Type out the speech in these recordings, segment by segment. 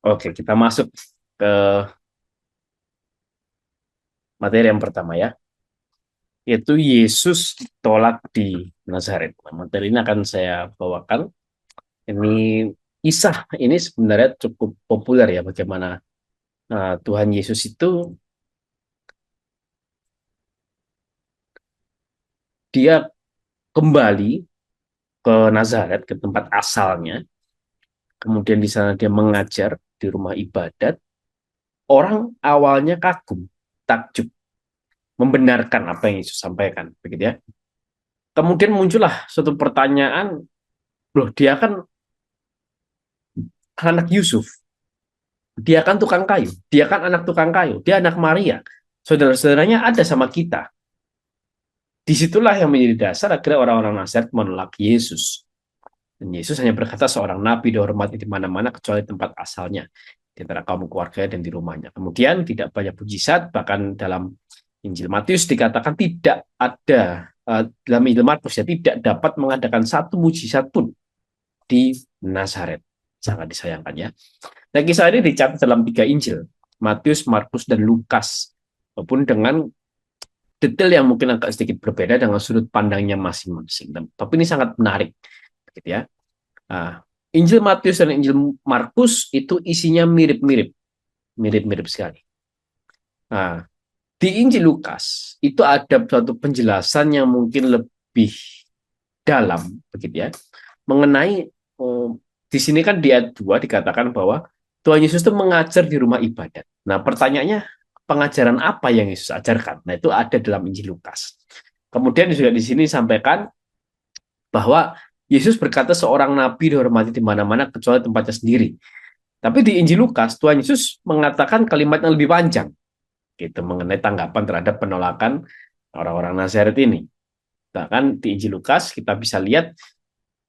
Oke, kita masuk ke materi yang pertama ya, yaitu Yesus ditolak di Nazaret. Nah, materi ini akan saya bawakan. Ini kisah ini sebenarnya cukup populer ya, bagaimana Tuhan Yesus itu dia kembali ke Nazaret, ke tempat asalnya. Kemudian di sana dia mengajar di rumah ibadat. Orang awalnya kagum, takjub, membenarkan apa yang Yesus sampaikan, begitu ya. Kemudian muncullah suatu pertanyaan, loh dia kan anak Yusuf, dia kan tukang kayu, dia kan anak tukang kayu, dia anak Maria, saudara-saudaranya ada sama kita. Disitulah yang menjadi dasar akhirnya orang-orang Nazaret menolak Yesus. Dan Yesus hanya berkata seorang nabi dihormati di mana-mana kecuali tempat asalnya, di antara kaum keluarga dan di rumahnya. Kemudian tidak banyak mujizat, bahkan dalam Injil Matius dikatakan tidak ada, dalam Injil Markus ya, tidak dapat mengadakan satu mujizat pun di Nazaret. Sangat disayangkan ya. Nah, kisah ini dicatat dalam tiga Injil, Matius, Markus, dan Lukas, walaupun dengan detail yang mungkin agak sedikit berbeda dengan sudut pandangnya masing-masing. Tapi ini sangat menarik, gitu ya. Nah, Injil Matius dan Injil Markus itu isinya mirip-mirip, mirip-mirip sekali. Nah, di Injil Lukas itu ada suatu penjelasan yang mungkin lebih dalam, begitu ya, mengenai di sini kan di ayat 2 dikatakan bahwa Tuhan Yesus itu mengajar di rumah ibadat. Nah, pertanyaannya, pengajaran apa yang Yesus ajarkan? Nah, itu ada dalam Injil Lukas. Kemudian juga di sini disampaikan bahwa Yesus berkata seorang nabi dihormati di mana-mana kecuali tempatnya sendiri. Tapi di Injil Lukas, Tuhan Yesus mengatakan kalimat yang lebih panjang gitu mengenai tanggapan terhadap penolakan orang-orang Nazaret ini. Bahkan di Injil Lukas kita bisa lihat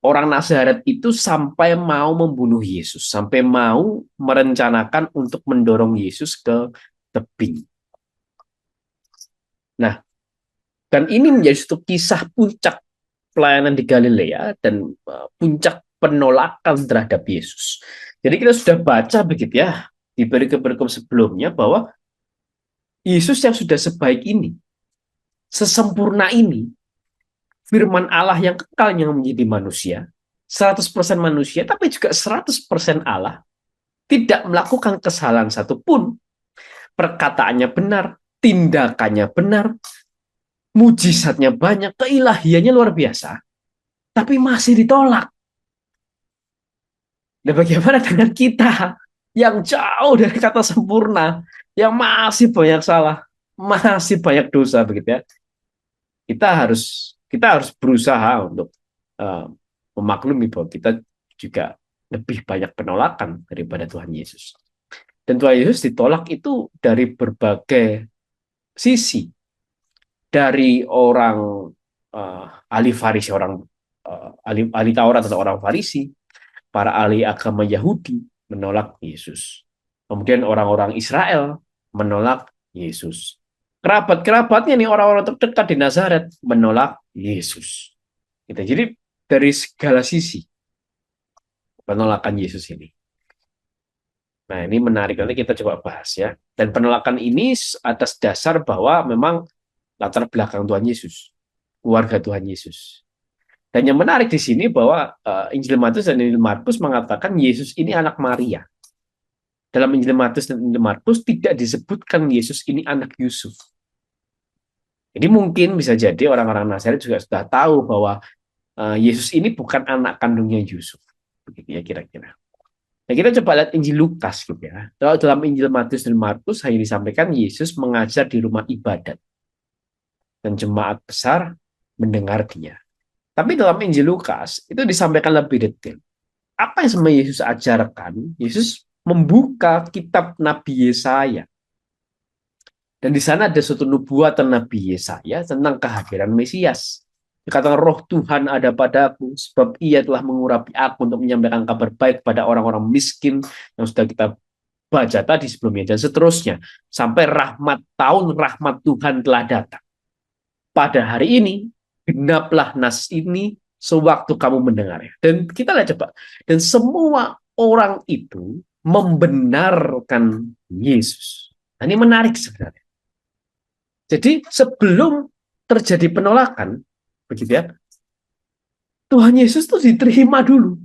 orang Nazaret itu sampai mau membunuh Yesus, sampai mau merencanakan untuk mendorong Yesus ke tebing. Nah, dan ini menjadi satu kisah puncak pelayanan di Galilea dan puncak penolakan terhadap Yesus. Jadi kita sudah baca begitu ya di perikop-perikop sebelumnya bahwa Yesus yang sudah sebaik ini, sesempurna ini, firman Allah yang kekal yang menjadi manusia, 100% manusia tapi juga 100% Allah, tidak melakukan kesalahan satupun, perkataannya benar, tindakannya benar, mujizatnya banyak, keilahiannya luar biasa, tapi masih ditolak. Dan bagaimana dengan kita yang jauh dari kata sempurna, yang masih banyak salah, masih banyak dosa begitu ya? Kita harus berusaha untuk uh, memaklumi bahwa kita juga lebih banyak penolakan daripada Tuhan Yesus. Dan Tuhan Yesus ditolak itu dari berbagai sisi, dari orang ahli Farisi, orang ahli Taurat atau orang Farisi, para ahli agama Yahudi menolak Yesus. Kemudian orang-orang Israel menolak Yesus. Kerabat-kerabatnya nih orang-orang terdekat di Nazaret menolak Yesus. Gitu. Jadi dari segala sisi penolakan Yesus ini. Nah, ini menarik, nanti kita coba bahas ya. Dan penolakan ini atas dasar bahwa memang latar belakang Tuhan Yesus, keluarga Tuhan Yesus. Dan yang menarik di sini bahwa Injil Matius dan Injil Markus mengatakan Yesus ini anak Maria. Dalam Injil Matius dan Injil Markus tidak disebutkan Yesus ini anak Yusuf. Jadi mungkin bisa jadi orang-orang Nazaret juga sudah tahu bahwa Yesus ini bukan anak kandungnya Yusuf. Begitu ya kira-kira. Nah, kita coba lihat Injil Lukas gitu ya. Kalau dalam Injil Matius dan Markus hanya disampaikan Yesus mengajar di rumah ibadat dan jemaat besar mendengar dia. Tapi dalam Injil Lukas itu disampaikan lebih detail. Apa yang sebenarnya Yesus ajarkan? Yesus membuka kitab Nabi Yesaya. Dan di sana ada suatu nubuatan Nabi Yesaya tentang kehadiran Mesias. Dikatakan roh Tuhan ada padaku, sebab ia telah mengurapi aku untuk menyampaikan kabar baik kepada orang-orang miskin yang sudah kita baca tadi sebelumnya, dan seterusnya. Sampai rahmat Tuhan telah datang. Pada hari ini, genaplah nas ini sewaktu kamu mendengarnya. Dan kita lihat coba. Dan semua orang itu membenarkan Yesus. Nah, ini menarik sebenarnya. Jadi sebelum terjadi penolakan, begitu ya, Tuhan Yesus itu diterima dulu.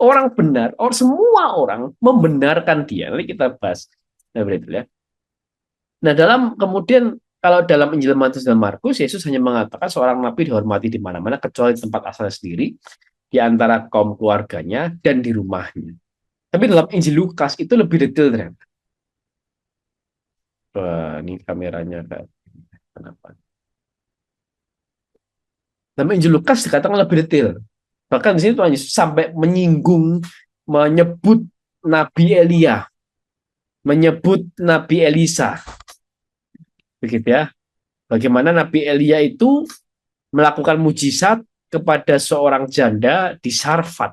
Orang benar, semua orang membenarkan dia. Nanti kita bahas. Nah, begitu ya. Nah, kemudian kalau dalam Injil Matius dan Markus, Yesus hanya mengatakan seorang nabi dihormati di mana-mana kecuali di tempat asalnya sendiri, di antara kaum keluarganya dan di rumahnya. Tapi dalam Injil Lukas itu lebih detail ternyata. Wah, ini kameranya kenapa? Dalam Injil Lukas dikatakan lebih detail. Bahkan di sini Tuhan Yesus sampai menyebut Nabi Elia, menyebut Nabi Elisa, begitu ya. Bagaimana Nabi Elia itu melakukan mujizat kepada seorang janda di Sarfat,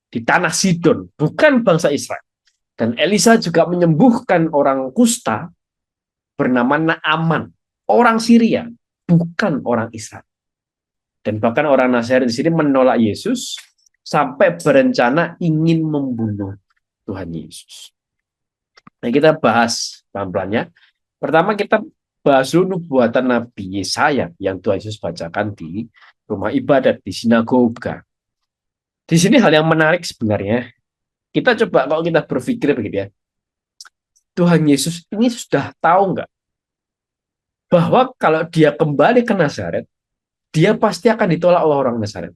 di tanah Sidon, bukan bangsa Israel. Dan Elisa juga menyembuhkan orang kusta bernama Naaman, orang Syria, bukan orang Israel. Dan bahkan orang Nazaret di sini menolak Yesus sampai berencana ingin membunuh Tuhan Yesus. Nah, kita bahas pelan-pelannya. Pertama kita bahas dulu nubuatan Nabi Yesaya yang Tuhan Yesus bacakan di rumah ibadat, di sinagoga. Di sini hal yang menarik sebenarnya. Kita coba kalau kita berpikir begitu ya. Tuhan Yesus ini sudah tahu nggak bahwa kalau dia kembali ke Nazaret, dia pasti akan ditolak oleh orang Nazaret.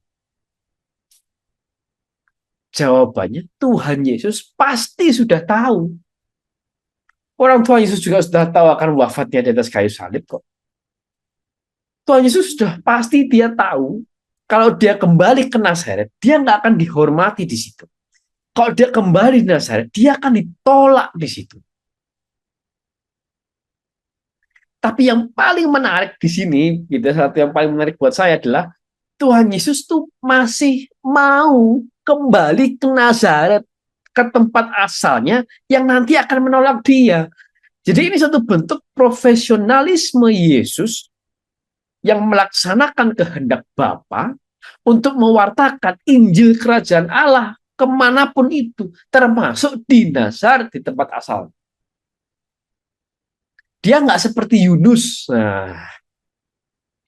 Jawabannya Tuhan Yesus pasti sudah tahu. Orang tua Yesus juga sudah tahu akan wafatnya di atas kayu salib kok. Tuhan Yesus sudah pasti dia tahu kalau dia kembali ke Nazaret, dia nggak akan dihormati di situ. Kalau dia kembali di Nazaret, dia akan ditolak di situ. Tapi yang paling menarik di sini, gitu, satu yang paling menarik buat saya adalah Tuhan Yesus tuh masih mau kembali ke Nazaret, ke tempat asalnya yang nanti akan menolak dia. Jadi ini satu bentuk profesionalisme Yesus yang melaksanakan kehendak Bapa untuk mewartakan Injil Kerajaan Allah kemanapun itu, termasuk di Nazaret, di tempat asal. Dia nggak seperti Yunus. Nah,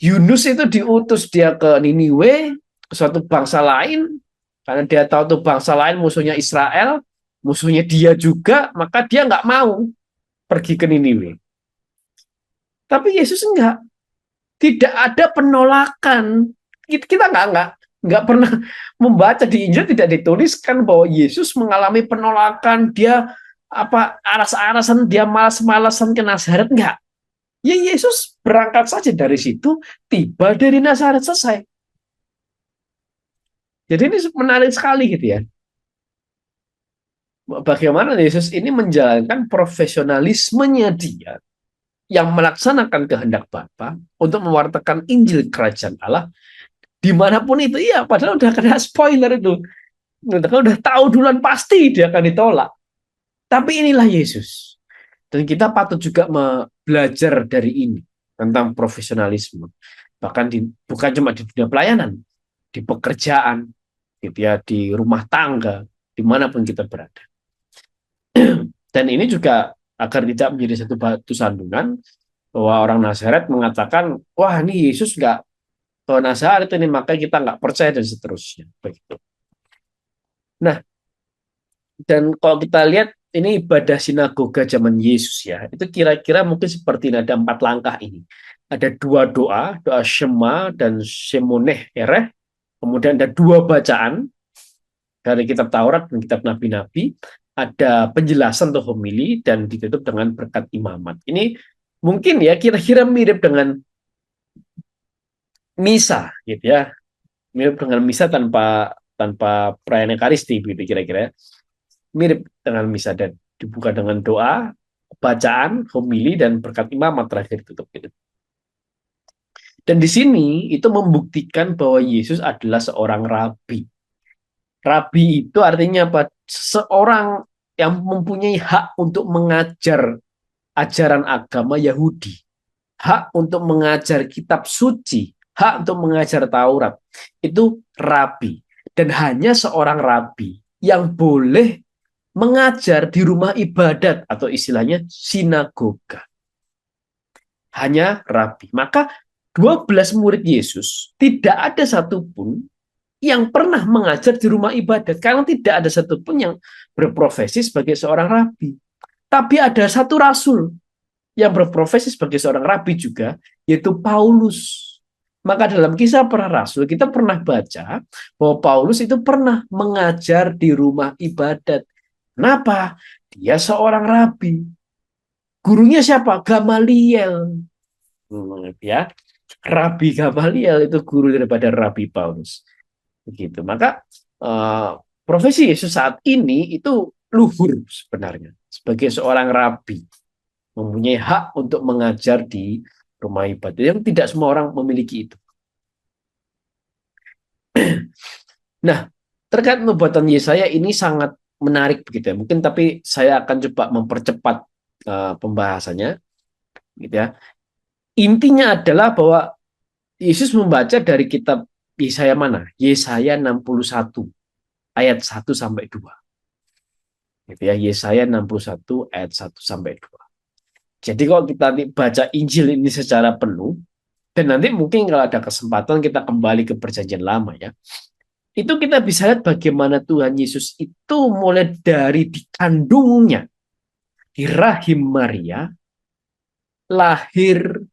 Yunus itu diutus dia ke Niniwe, ke suatu bangsa lain, karena dia tahu tuh bangsa lain musuhnya Israel, musuhnya dia juga, maka dia nggak mau pergi ke Niniwe. Tapi Yesus enggak, tidak ada penolakan. Kita nggak pernah membaca di Injil, tidak dituliskan bahwa Yesus mengalami penolakan, dia aras-arasan, dia malas-malasan ke Nazaret, enggak. Ya Yesus berangkat saja dari situ, tiba dari Nazaret, selesai. Jadi ini menarik sekali gitu ya. Bagaimana Yesus ini menjalankan profesionalismenya dia yang melaksanakan kehendak Bapa untuk mewartakan Injil Kerajaan Allah dimanapun itu. Iya, padahal udah kena spoiler itu. Udah tahu duluan pasti dia akan ditolak. Tapi inilah Yesus. Dan kita patut juga belajar dari ini tentang profesionalisme. Bahkan bukan cuma di dunia pelayanan, di pekerjaan, gitu ya, di rumah tangga, dimanapun kita berada. Dan ini juga agar tidak menjadi satu batu sandungan bahwa orang Nazaret mengatakan, wah ini Yesus nggak ke Nazaret ini, maka kita nggak percaya dan seterusnya. Begitu. Nah, dan kalau kita lihat ini ibadah sinagoga zaman Yesus ya, itu kira-kira mungkin seperti ini, ada 4 langkah ini. Ada 2 doa, doa Shema dan Shemoneh Ereh, kemudian ada 2 bacaan dari kitab Taurat dan kitab Nabi-Nabi, ada penjelasan atau homili, dan ditutup dengan berkat imamat. Ini mungkin ya kira-kira mirip dengan misa gitu ya, mirip dengan misa tanpa perayaan Ekaristi begitu kira-kira, mirip dengan misa, dan dibuka dengan doa, bacaan, homili, dan berkat imamat terakhir tutup gitu. Dan di sini itu membuktikan bahwa Yesus adalah seorang rabi. Rabi itu artinya apa? Seorang yang mempunyai hak untuk mengajar ajaran agama Yahudi, hak untuk mengajar kitab suci, hak untuk mengajar Taurat. Itu rabi. Dan hanya seorang rabi yang boleh mengajar di rumah ibadat atau istilahnya sinagoga. Hanya rabi. Maka 12 murid Yesus tidak ada satupun yang pernah mengajar di rumah ibadat karena tidak ada satupun yang berprofesi sebagai seorang rabi. Tapi ada satu rasul yang berprofesi sebagai seorang rabi juga, yaitu Paulus. Maka dalam kisah para rasul kita pernah baca bahwa Paulus itu pernah mengajar di rumah ibadat. Kenapa? Dia seorang rabi. Gurunya siapa? Gamaliel. Ya, Rabi Gamaliel itu guru daripada Rabi Paulus. Begitu. Maka profesi Yesus saat ini itu luhur sebenarnya sebagai seorang rabi, mempunyai hak untuk mengajar di rumah ibadat yang tidak semua orang memiliki itu. Nah, terkait nubuatan Yesaya ini sangat menarik begitu ya. Mungkin tapi saya akan coba mempercepat pembahasannya gitu ya. Intinya adalah bahwa Yesus membaca dari kitab Yesaya mana? Yesaya 61 ayat 1 sampai 2. Gitu ya, Yesaya 61 ayat 1 sampai 2. Jadi kalau kita baca Injil ini secara penuh, dan nanti mungkin kalau ada kesempatan kita kembali ke perjanjian lama ya, itu kita bisa lihat bagaimana Tuhan Yesus itu mulai dari dikandungnya di rahim Maria, lahir,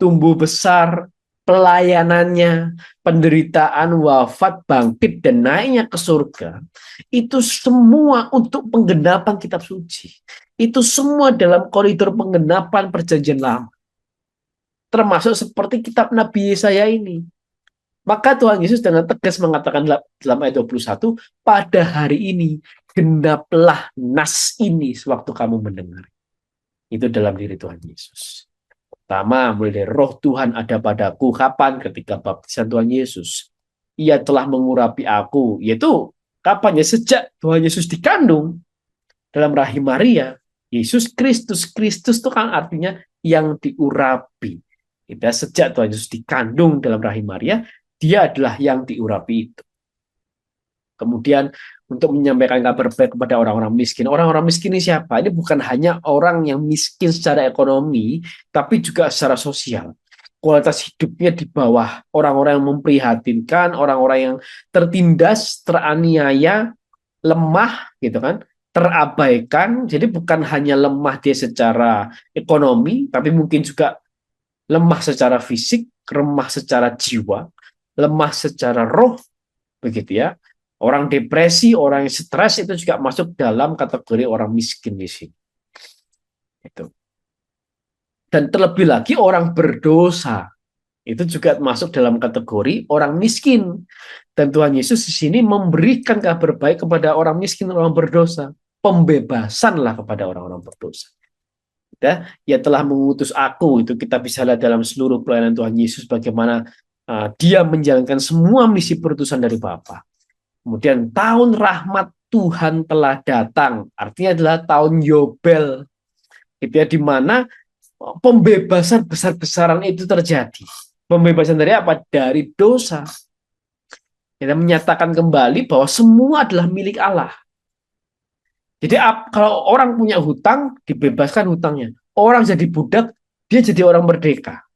tumbuh besar, pelayanannya, penderitaan, wafat, bangkit, dan naiknya ke surga, itu semua untuk penggenapan kitab suci. Itu semua dalam koridor penggenapan perjanjian lama. Termasuk seperti kitab Nabi Yesaya ini. Maka Tuhan Yesus dengan tegas mengatakan dalam ayat 21, pada hari ini genaplah nas ini sewaktu kamu mendengar. Itu dalam diri Tuhan Yesus. Pertama, mulai dari roh Tuhan ada padaku. Kapan? Ketika baptisan Tuhan Yesus. Ia telah mengurapi aku. Yaitu kapan ya? Sejak Tuhan Yesus dikandung dalam rahim Maria. Yesus Kristus. Kristus itu kan artinya yang diurapi. Sejak Tuhan Yesus dikandung dalam rahim Maria, dia adalah yang diurapi itu. Kemudian untuk menyampaikan kabar baik kepada orang-orang miskin. Orang-orang miskin ini siapa? Ini bukan hanya orang yang miskin secara ekonomi, tapi juga secara sosial. Kualitas hidupnya di bawah orang-orang yang memprihatinkan, orang-orang yang tertindas, teraniaya, lemah, gitu kan, terabaikan. Jadi bukan hanya lemah dia secara ekonomi, tapi mungkin juga lemah secara fisik, lemah secara jiwa, lemah secara roh, begitu ya. Orang depresi, orang yang stres itu juga masuk dalam kategori orang miskin di sini. Itu. Dan terlebih lagi orang berdosa itu juga masuk dalam kategori orang miskin. Dan Tuhan Yesus di sini memberikan kabar baik kepada orang miskin, orang berdosa. Pembebasanlah kepada orang-orang berdosa. Ya telah mengutus aku, itu kita bisa lihat dalam seluruh pelayanan Tuhan Yesus bagaimana dia menjalankan semua misi perutusan dari Bapa. Kemudian tahun rahmat Tuhan telah datang, artinya adalah tahun Yobel, gitu ya, di mana pembebasan besar-besaran itu terjadi. Pembebasan dari apa? Dari dosa. Kita menyatakan kembali bahwa semua adalah milik Allah. Jadi kalau orang punya hutang, dibebaskan hutangnya. Orang jadi budak, dia jadi orang merdeka.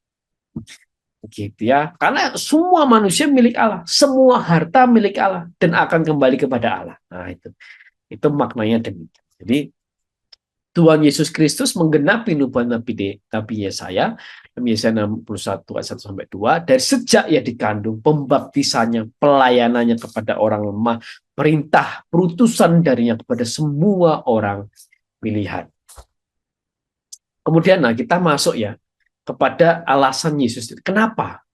Begitu ya. Karena semua manusia milik Allah, semua harta milik Allah dan akan kembali kepada Allah. Nah, itu maknanya demikian. Jadi Tuhan Yesus Kristus menggenapi nubuatan Nabi Yesaya, Yesaya 61 ayat 1 sampai 2, dari sejak ia dikandung, pembaptisannya, pelayanannya kepada orang lemah, perintah perutusan darinya kepada semua orang pilihan. Kemudian kita masuk ya kepada alasan Yesus. Kenapa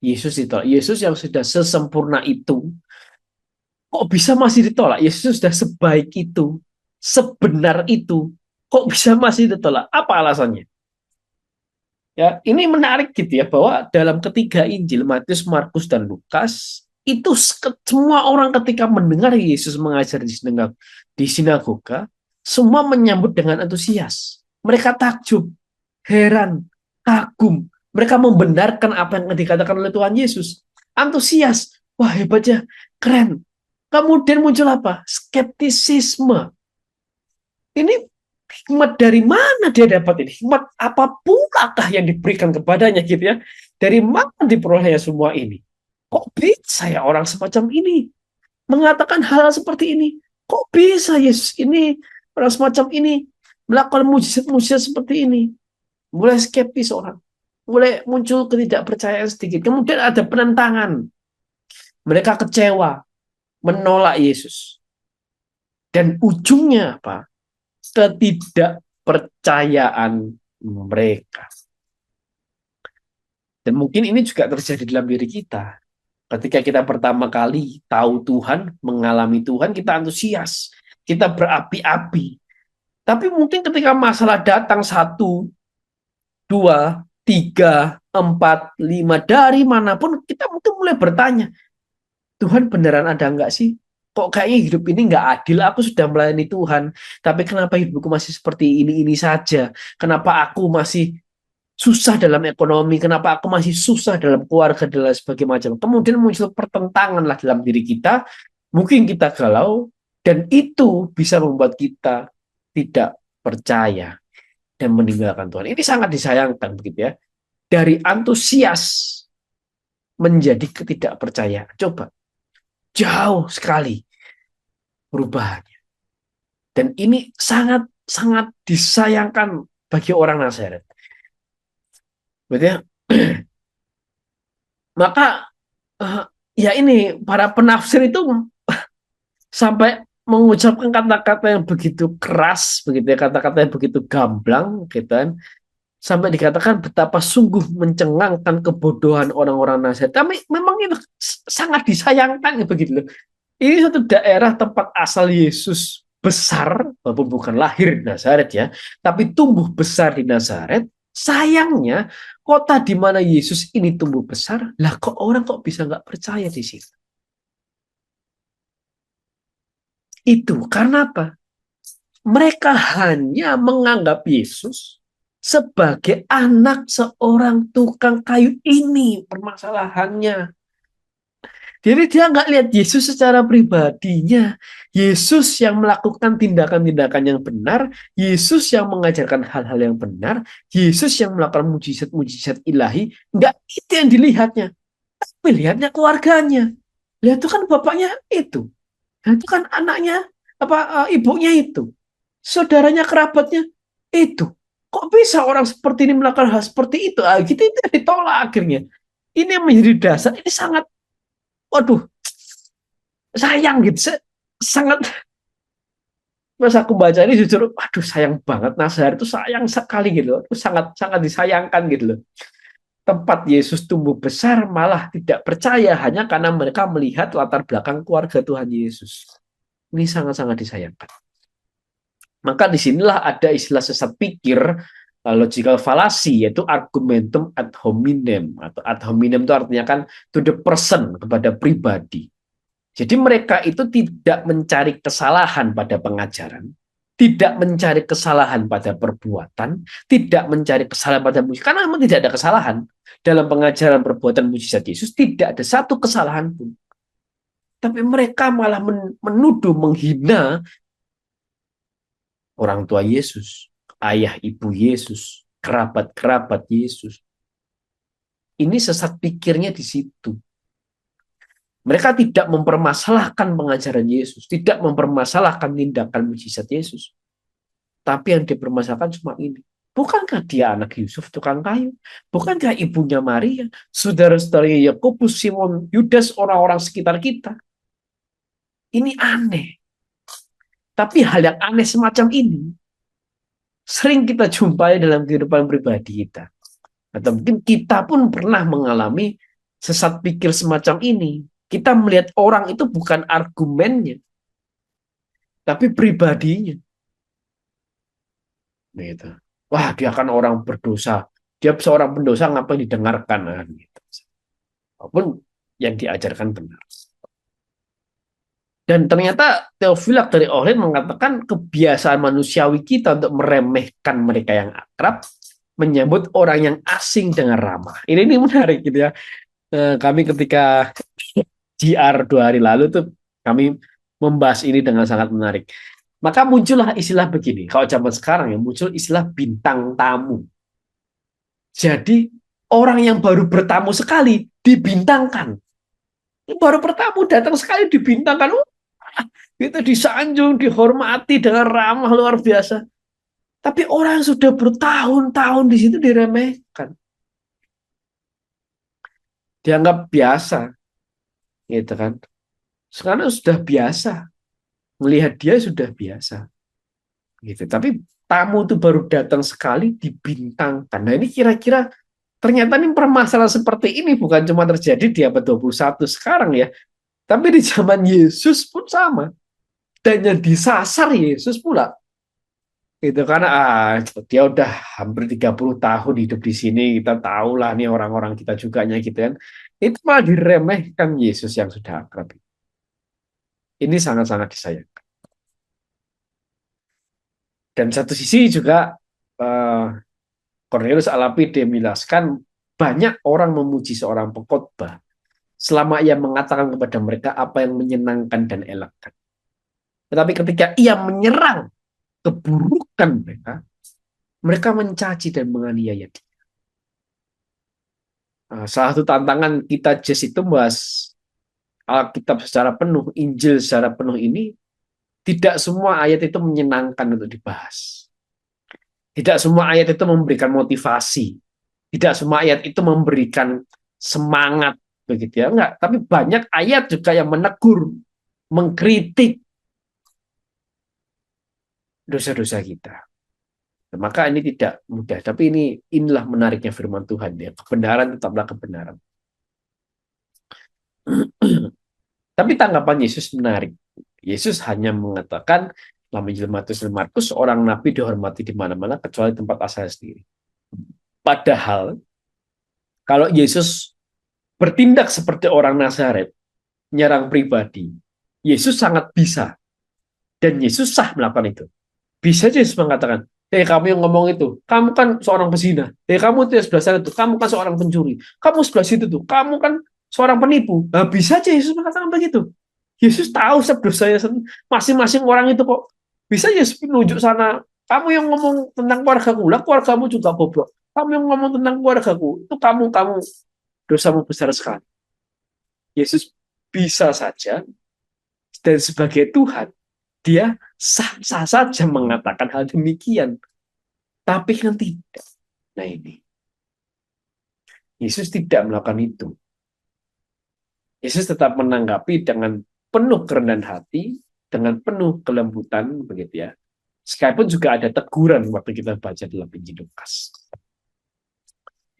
Yesus ditolak? Yesus yang sudah sesempurna itu, kok bisa masih ditolak? Yesus sudah sebaik itu, sebenar itu, kok bisa masih ditolak? Apa alasannya? Ya, ini menarik gitu ya, bahwa dalam ketiga Injil, Matius, Markus, dan Lukas, itu semua orang ketika mendengar Yesus mengajar di sinagoga, semua menyambut dengan antusias. Mereka takjub, heran, kagum. Mereka membenarkan apa yang dikatakan oleh Tuhan Yesus. Antusias. Wah, hebat ya. Keren. Kemudian muncul apa? Skeptisisme. Ini hikmat dari mana dia dapat ini? Hikmat apapun yang diberikan kepadanya gitu ya. Dari mana diperolehnya semua ini? Kok bisa ya orang semacam ini mengatakan hal seperti ini? Kok bisa Yesus ini, orang semacam ini, melakukan mujizat-mujizat seperti ini? Mulai skeptis orang. Mulai muncul ketidakpercayaan sedikit. Kemudian ada penentangan. Mereka kecewa, menolak Yesus. Dan ujungnya apa? Ketidakpercayaan mereka. Dan mungkin ini juga terjadi dalam diri kita. Ketika kita pertama kali tahu Tuhan, mengalami Tuhan, kita antusias, kita berapi-api. Tapi mungkin ketika masalah datang 1, 2, 3, 4, 5, dari manapun, kita mungkin mulai bertanya, Tuhan beneran ada nggak sih? Kok kayaknya hidup ini nggak adil, aku sudah melayani Tuhan, tapi kenapa hidupku masih seperti ini saja? Kenapa aku masih susah dalam ekonomi, kenapa aku masih susah dalam keluarga, dan lain sebagainya macam. Kemudian muncul pertentangan lah dalam diri kita, mungkin kita galau, dan itu bisa membuat kita tidak percaya dan meninggalkan Tuhan. Ini sangat disayangkan begitu ya. Dari antusias menjadi ketidakpercayaan. Coba, jauh sekali perubahannya. Dan ini sangat disayangkan bagi orang Nazaret. Berarti ya, maka ya ini para penafsir itu sampai mengucapkan kata-kata yang begitu keras, begitu ya, kata-kata yang begitu gamblang, gitu kan, sampai dikatakan betapa sungguh mencengangkan kebodohan orang-orang Nazaret. Tapi memang itu sangat disayangkan, begitu loh. Ini satu daerah tempat asal Yesus besar, walaupun bukan lahir di Nazaret ya, tapi tumbuh besar di Nazaret. Sayangnya, kota di mana Yesus ini tumbuh besar, lah kok orang kok bisa nggak percaya di situ? Itu karena apa? Mereka hanya menganggap Yesus sebagai anak seorang tukang kayu. Ini permasalahannya. Jadi dia nggak lihat Yesus secara pribadinya. Yesus yang melakukan tindakan-tindakan yang benar, Yesus yang mengajarkan hal-hal yang benar, Yesus yang melakukan mujizat-mujizat ilahi. Nggak itu yang dilihatnya. Tapi lihatnya keluarganya. Lihat itu kan bapaknya itu. Lihat itu kan anaknya, ibunya itu. Saudaranya, kerabatnya itu. Kok bisa orang seperti ini melakukan hal seperti itu? Gitu itu ditolak akhirnya. Ini yang menjadi dasar. Ini sangat, waduh, sayang gitu. Sangat, pas aku baca ini jujur, waduh sayang banget. Nazar itu sayang sekali gitu. Sangat sangat disayangkan gitu loh. Tempat Yesus tumbuh besar malah tidak percaya hanya karena mereka melihat latar belakang keluarga Tuhan Yesus. Ini sangat-sangat disayangkan. Maka disinilah ada istilah sesat pikir, logical fallacy, yaitu argumentum ad hominem. Atau ad hominem itu artinya kan to the person, kepada pribadi. Jadi mereka itu tidak mencari kesalahan pada pengajaran, tidak mencari kesalahan pada perbuatan, tidak mencari kesalahan pada mujizat. Karena memang tidak ada kesalahan dalam pengajaran perbuatan mujizat Yesus, tidak ada satu kesalahan pun. Tapi mereka malah menuduh, menghina orang tua Yesus, ayah ibu Yesus, kerabat-kerabat Yesus. Ini sesat pikirnya di situ. Mereka tidak mempermasalahkan pengajaran Yesus, tidak mempermasalahkan tindakan mujizat Yesus. Tapi yang dipermasalahkan cuma ini. Bukankah dia anak Yusuf tukang kayu? Bukankah ibunya Maria, saudara-saudaranya Yakobus, Simon, Yudas, orang-orang sekitar kita? Ini aneh. Tapi hal yang aneh semacam ini sering kita jumpai dalam kehidupan pribadi kita. Atau mungkin kita pun pernah mengalami sesat pikir semacam ini. Kita melihat orang itu bukan argumennya, tapi pribadinya. Gitu. Wah, dia kan orang berdosa. Dia seorang pendosa, ngapain didengarkan? Gitu. Walaupun yang diajarkan benar. Dan ternyata Theophilak dari Ohrid mengatakan kebiasaan manusiawi kita untuk meremehkan mereka yang akrab, menyambut orang yang asing dengan ramah. Ini menarik gitu ya. Kami ketika GR 2 hari lalu tuh kami membahas ini dengan sangat menarik. Maka muncullah istilah begini. Kalau zaman sekarang ya muncul istilah bintang tamu. Jadi orang yang baru bertamu sekali dibintangkan. Baru bertamu datang sekali dibintangkan. Itu disanjung, dihormati dengan ramah luar biasa. Tapi orang yang sudah bertahun-tahun di situ diremehkan, dianggap biasa, gitu kan? Sekarang sudah biasa, melihat dia sudah biasa, gitu. Tapi tamu itu baru datang sekali dibintangkan. Nah ini kira-kira ternyata ini permasalahan seperti ini bukan cuma terjadi di abad 21 sekarang ya, tapi di zaman Yesus pun sama. Dan yang disasar Yesus pula. Itu karena dia udah hampir 30 tahun hidup di sini, kita tahu lah nih orang-orang kita juga gitu kan. Itu malah diremehkan Yesus yang sudah akrab. Ini sangat-sangat disayangkan. Dan satu sisi juga Cornelius Alapide menjelaskan banyak orang memuji seorang pengkhotbah selama ia mengatakan kepada mereka apa yang menyenangkan dan elegan. Tetapi ketika ia menyerang keburukan mereka, mereka mencaci dan menganiaya dia. Salah satu tantangan kita Jess itu bahas Alkitab secara penuh, Injil secara penuh ini, tidak semua ayat itu menyenangkan untuk dibahas. Tidak semua ayat itu memberikan motivasi. Tidak semua ayat itu memberikan semangat, begitu ya. Enggak, tapi banyak ayat juga yang menegur, mengkritik dosa-dosa kita. Nah, maka ini tidak mudah, tapi inilah menariknya firman Tuhan ya. Kebenaran tetaplah kebenaran. Tapi tanggapan Yesus menarik. Yesus hanya mengatakan dalam Injil Matius dan Markus seorang nabi dihormati di mana-mana kecuali tempat asalnya sendiri. Padahal kalau Yesus bertindak seperti orang Nazaret, menyerang pribadi, Yesus sangat bisa dan Yesus sah melakukan itu. Bisa Yesus mengatakan, kamu yang ngomong itu, kamu kan seorang pezina. Kamu itu sebelah sana tuh, kamu kan seorang pencuri. Kamu sebelah situ tuh, kamu kan seorang penipu. Nah, bisa aja Yesus mengatakan begitu. Yesus tahu dosanya masing-masing orang itu kok. Bisa Yesus menunjuk sana, kamu yang ngomong tentang keluargaku, lah keluargamu juga bobrok. Kamu yang ngomong tentang keluargaku, itu kamu dosamu besar sekali. Yesus bisa saja dan sebagai Tuhan dia sah-sah saja mengatakan hal demikian. Tapi kan tidak. Nah ini. Yesus tidak melakukan itu. Yesus tetap menanggapi dengan penuh kerendahan hati, dengan penuh kelembutan, begitu ya. Sekalipun juga ada teguran waktu kita baca dalam Injil Lukas.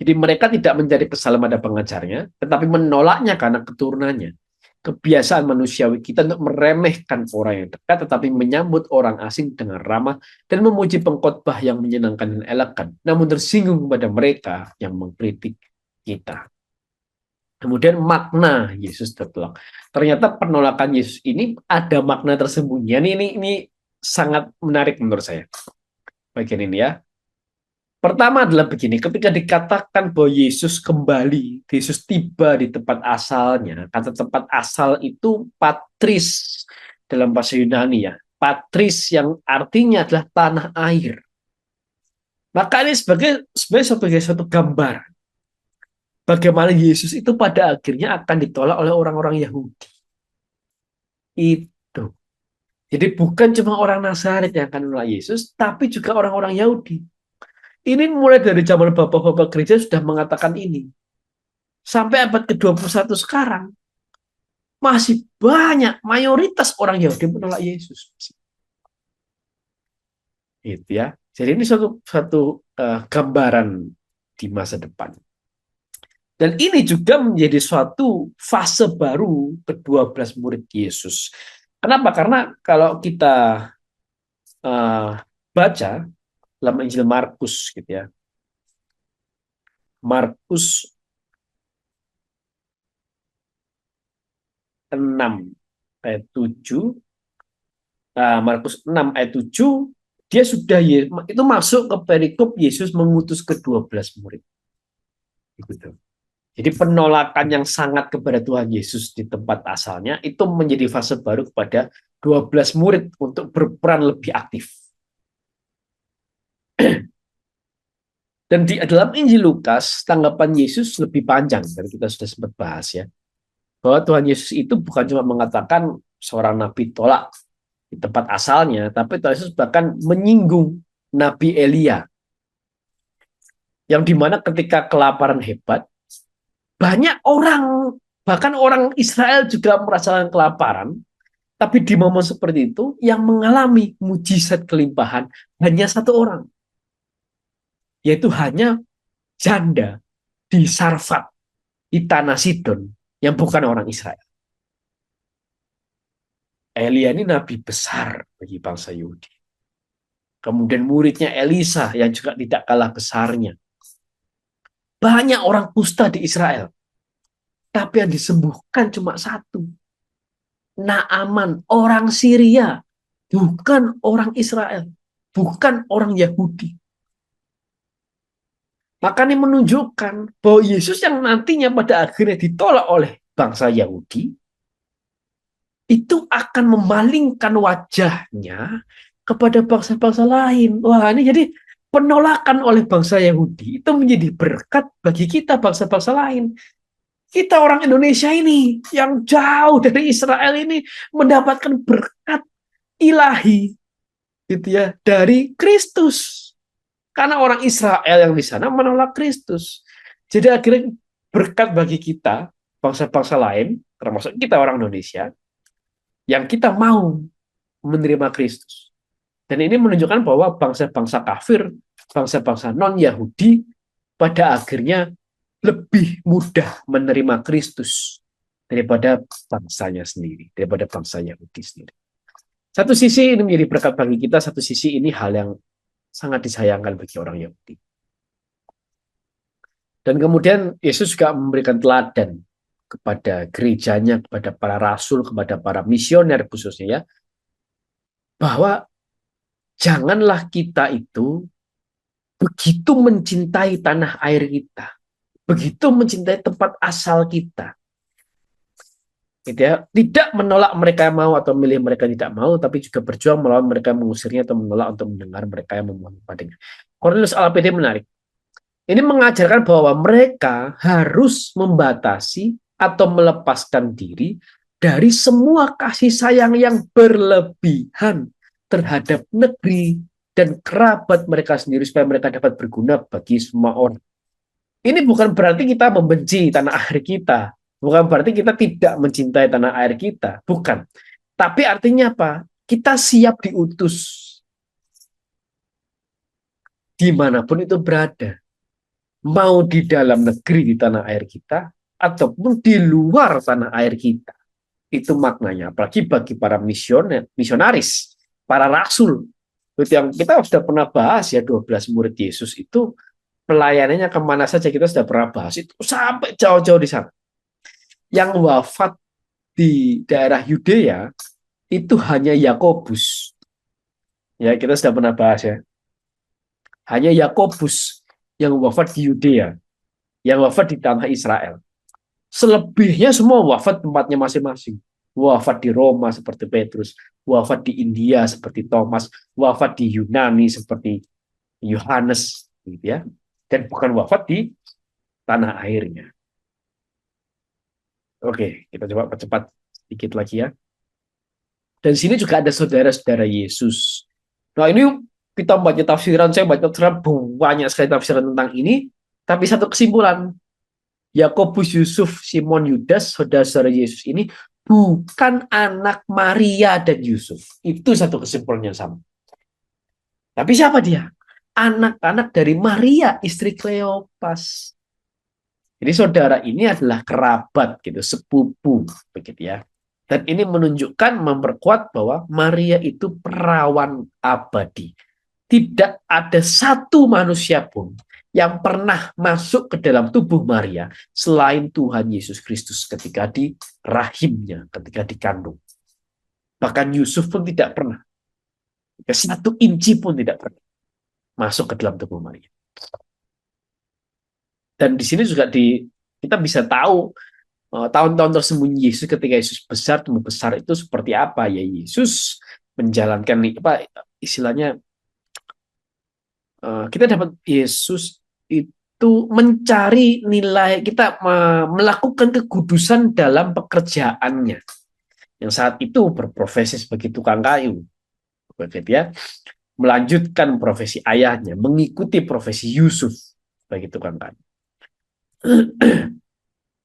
Jadi mereka tidak mencari kesalahan pada pengajarnya, tetapi menolaknya karena keturunannya. Kebiasaan manusiawi kita untuk meremehkan orang yang dekat, tetapi menyambut orang asing dengan ramah dan memuji pengkhotbah yang menyenangkan dan elegan, namun tersinggung kepada mereka yang mengkritik kita. Kemudian makna Yesus tertolak. Ternyata penolakan Yesus ini ada makna tersembunyi. Ini sangat menarik menurut saya. Bagian ini ya. Pertama adalah begini, ketika dikatakan bahwa Yesus kembali, Yesus tiba di tempat asalnya, kata tempat asal itu patris dalam bahasa Yunani ya, patris yang artinya adalah tanah air. Maka ini sebagai suatu gambar bagaimana Yesus itu pada akhirnya akan ditolak oleh orang-orang Yahudi. Itu. Jadi bukan cuma orang Nazaret yang akan menolak Yesus, tapi juga orang-orang Yahudi. Ini mulai dari zaman bapak-bapak gereja sudah mengatakan ini. Sampai abad ke-21 sekarang, masih banyak, mayoritas orang Yahudi menolak Yesus. Itu ya. Jadi ini satu gambaran di masa depan. Dan ini juga menjadi suatu fase baru ke-12 murid Yesus. Kenapa? Karena kalau kita baca dalam Injil Markus gitu ya. Markus 6 ayat 7, Markus 6 ayat 7, dia sudah itu masuk ke perikop Yesus mengutus ke-12 murid. Gitu. Jadi penolakan yang sangat kepada Tuhan Yesus di tempat asalnya itu menjadi fase baru kepada 12 murid untuk berperan lebih aktif. Dan di dalam Injil Lukas, tanggapan Yesus lebih panjang, dan kita sudah sempat bahas ya, bahwa Tuhan Yesus itu bukan cuma mengatakan seorang nabi tolak di tempat asalnya, tapi Tuhan Yesus bahkan menyinggung Nabi Elia, yang dimana ketika kelaparan hebat, banyak orang, bahkan orang Israel juga merasakan kelaparan, tapi di momen seperti itu, yang mengalami mujizat kelimpahan hanya satu orang, yaitu hanya janda di Sarfat, di tanah Sidon, yang bukan orang Israel. Elia ini nabi besar bagi bangsa Yahudi. Kemudian muridnya Elisa yang juga tidak kalah besarnya. Banyak orang kusta di Israel, tapi yang disembuhkan cuma satu. Naaman, orang Syria, bukan orang Israel, bukan orang Yahudi. Maka ini menunjukkan bahwa Yesus yang nantinya pada akhirnya ditolak oleh bangsa Yahudi, itu akan memalingkan wajahnya kepada bangsa-bangsa lain. Wah, ini jadi penolakan oleh bangsa Yahudi itu menjadi berkat bagi kita bangsa-bangsa lain. Kita orang Indonesia ini yang jauh dari Israel ini mendapatkan berkat ilahi gitu ya dari Kristus. Karena orang Israel yang di sana menolak Kristus. Jadi akhirnya berkat bagi kita bangsa-bangsa lain, termasuk kita orang Indonesia, yang kita mau menerima Kristus. Dan ini menunjukkan bahwa bangsa-bangsa kafir, bangsa-bangsa non-Yahudi, pada akhirnya lebih mudah menerima Kristus daripada bangsanya sendiri, daripada bangsa Yahudi sendiri. Satu sisi ini menjadi berkat bagi kita, satu sisi ini hal yang sangat disayangkan bagi orang Yahudi. Dan kemudian Yesus juga memberikan teladan kepada gerejanya, kepada para rasul, kepada para misioner khususnya ya, bahwa janganlah kita itu begitu mencintai tanah air kita, begitu mencintai tempat asal kita, gitu ya, tidak menolak mereka yang mau atau milih mereka tidak mau, tapi juga berjuang melawan mereka yang mengusirnya atau menolak untuk mendengar mereka yang memohon kepadanya. Cornelius Al-PD menarik. Ini mengajarkan bahwa mereka harus membatasi atau melepaskan diri dari semua kasih sayang yang berlebihan terhadap negeri dan kerabat mereka sendiri supaya mereka dapat berguna bagi semua orang. Ini bukan berarti kita membenci tanah air kita, bukan berarti kita tidak mencintai tanah air kita, bukan. Tapi artinya apa? Kita siap diutus dimanapun itu berada. Mau di dalam negeri di tanah air kita, ataupun di luar tanah air kita. Itu maknanya, apalagi bagi para misionaris, para rasul. Itu yang kita sudah pernah bahas ya, 12 murid Yesus itu pelayanannya kemana saja kita sudah pernah bahas. Itu sampai jauh-jauh di sana. Yang wafat di daerah Yudea itu hanya Yakobus. Ya, kita sudah pernah bahas ya. Hanya Yakobus yang wafat di Yudea, yang wafat di tanah Israel. Selebihnya semua wafat tempatnya masing-masing. Wafat di Roma seperti Petrus, wafat di India seperti Thomas, wafat di Yunani seperti Yohanes, gitu ya. Dan bukan wafat di tanah airnya. Oke, kita coba percepat sedikit lagi ya. Dan sini juga ada saudara-saudara Yesus. Nah ini kita baca tafsiran, saya baca tafsiran banyak sekali tafsiran tentang ini, tapi satu kesimpulan, Yakobus, Yusuf, Simon, Yudas, saudara-saudara Yesus ini bukan anak Maria dan Yusuf. Itu satu kesimpulan yang sama. Tapi siapa dia? Anak-anak dari Maria, istri Kleopas. Jadi saudara ini adalah kerabat gitu, sepupu begitu ya. Dan ini menunjukkan, memperkuat bahwa Maria itu perawan abadi. Tidak ada satu manusia pun yang pernah masuk ke dalam tubuh Maria selain Tuhan Yesus Kristus ketika di rahimnya, ketika dikandung. Bahkan Yusuf pun tidak pernah. Satu inci pun tidak pernah masuk ke dalam tubuh Maria. Dan di sini juga Kita bisa tahu tahun-tahun tersembunyi Yesus ketika Yesus besar, tumbuh besar itu seperti apa ya. Yesus menjalankan apa istilahnya, kita dapat Yesus itu mencari nilai, kita melakukan kekudusan dalam pekerjaannya yang saat itu berprofesi sebagai tukang kayu, begitu ya, melanjutkan profesi ayahnya, mengikuti profesi Yusuf sebagai tukang kayu.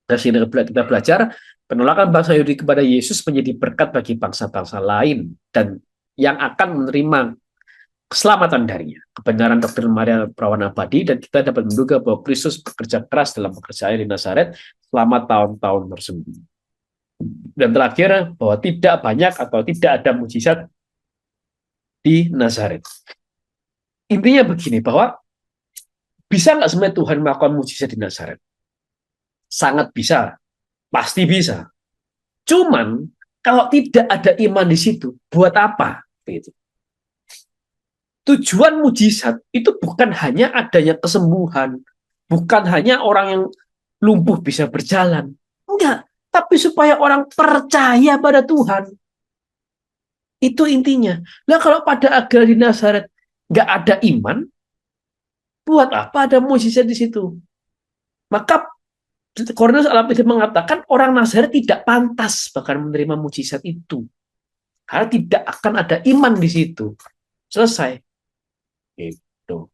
Dari sini kita belajar penolakan bangsa Yahudi kepada Yesus menjadi berkat bagi bangsa-bangsa lain dan yang akan menerima keselamatan darinya. Kebenaran doktrin Maria perawan abadi, dan kita dapat menduga bahwa Kristus bekerja keras dalam pekerjaan di Nazaret selama tahun-tahun tersembunyi. Dan terakhir, bahwa tidak banyak atau tidak ada mujizat di Nazaret. Intinya begini, bahwa bisa nggak sebenarnya Tuhan melakukan mujizat di Nazaret? Sangat bisa, pasti bisa. Cuman kalau tidak ada iman di situ, buat apa? Gitu. Tujuan mujizat itu bukan hanya adanya kesembuhan, bukan hanya orang yang lumpuh bisa berjalan, enggak, tapi supaya orang percaya pada Tuhan. Itu intinya. Nah, kalau pada akhir di Nazaret nggak ada iman, buat apa ada mujizat di situ? Maka Cornelius Al-Apidi mengatakan orang Nazaret tidak pantas bahkan menerima mujizat itu, karena tidak akan ada iman di situ. Selesai. Gitu.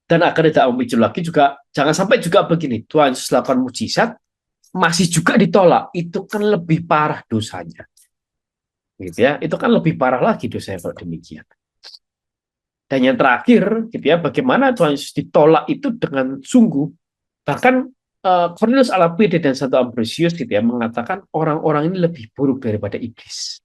Dan agar tidak memicu lagi juga, jangan sampai juga begini, Tuhan Yesus lakukan mujizat, masih juga ditolak, itu kan lebih parah dosanya. Gitu ya, itu kan lebih parah lagi dosanya kalau demikian. Dan yang terakhir, gitu ya, bagaimana Tuhan Yesus ditolak itu dengan sungguh. Bahkan Cornelius Al-Apidi dan Santo Ambrosius gitu ya mengatakan orang-orang ini lebih buruk daripada iblis.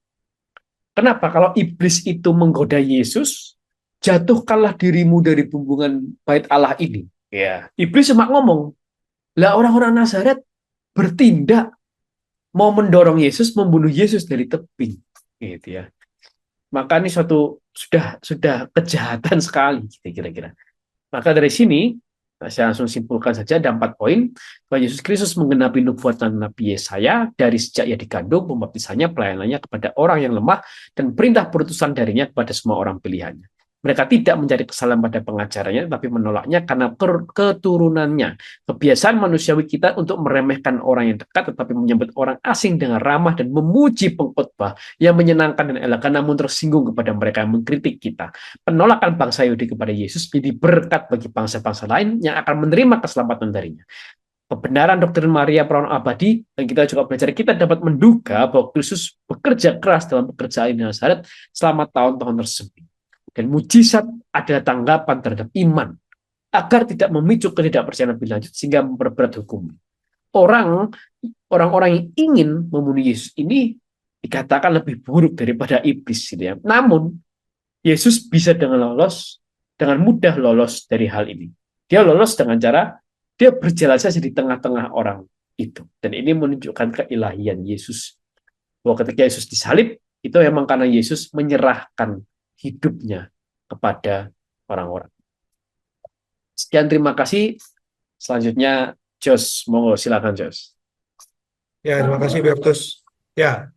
Kenapa? Kalau iblis itu menggoda Yesus, jatuhkanlah dirimu dari bumbungan bait Allah ini. Ya, iblis cuma ngomong, lah orang-orang Nazaret bertindak mau mendorong Yesus, membunuh Yesus dari tebing, gitu ya. Maka ini sudah kejahatan sekali, kira-kira. Maka dari sini, saya langsung simpulkan saja ada 4 poin bahwa Yesus Kristus menggenapi nubuatan Nabi Yesaya dari sejak ia dikandung, pembaptisannya, pelayanannya kepada orang yang lemah, dan perintah perutusan darinya kepada semua orang pilihannya. Mereka tidak mencari kesalahan pada pengajarannya, tapi menolaknya karena keturunannya. Kebiasaan manusiawi kita untuk meremehkan orang yang dekat, tetapi menyambut orang asing dengan ramah dan memuji pengkhotbah yang menyenangkan dan elegan, namun tersinggung kepada mereka yang mengkritik kita. Penolakan bangsa Yahudi kepada Yesus menjadi berkat bagi bangsa-bangsa lain yang akan menerima keselamatan darinya. Kebenaran doktrin Maria perawan abadi, dan kita juga belajar, kita dapat menduga bahwa Kristus bekerja keras dalam pekerjaan di Nazaret selama tahun-tahun tersebut. Dan mujizat adalah tanggapan terhadap iman agar tidak memicu ketidakpercayaan lebih lanjut sehingga memperberat hukum. Orang-orang yang ingin membunuh Yesus ini dikatakan lebih buruk daripada iblis, gitu ya. Namun Yesus bisa dengan mudah lolos dari hal ini. Dia lolos dengan cara dia berjalan saja di tengah-tengah orang itu. Dan ini menunjukkan keilahian Yesus. Bahwa ketika Yesus disalib, itu memang karena Yesus menyerahkan hidupnya kepada orang-orang. Sekian, terima kasih. Selanjutnya, Jos, monggo silakan Jos. Ya, terima kasih Bertus. Ya,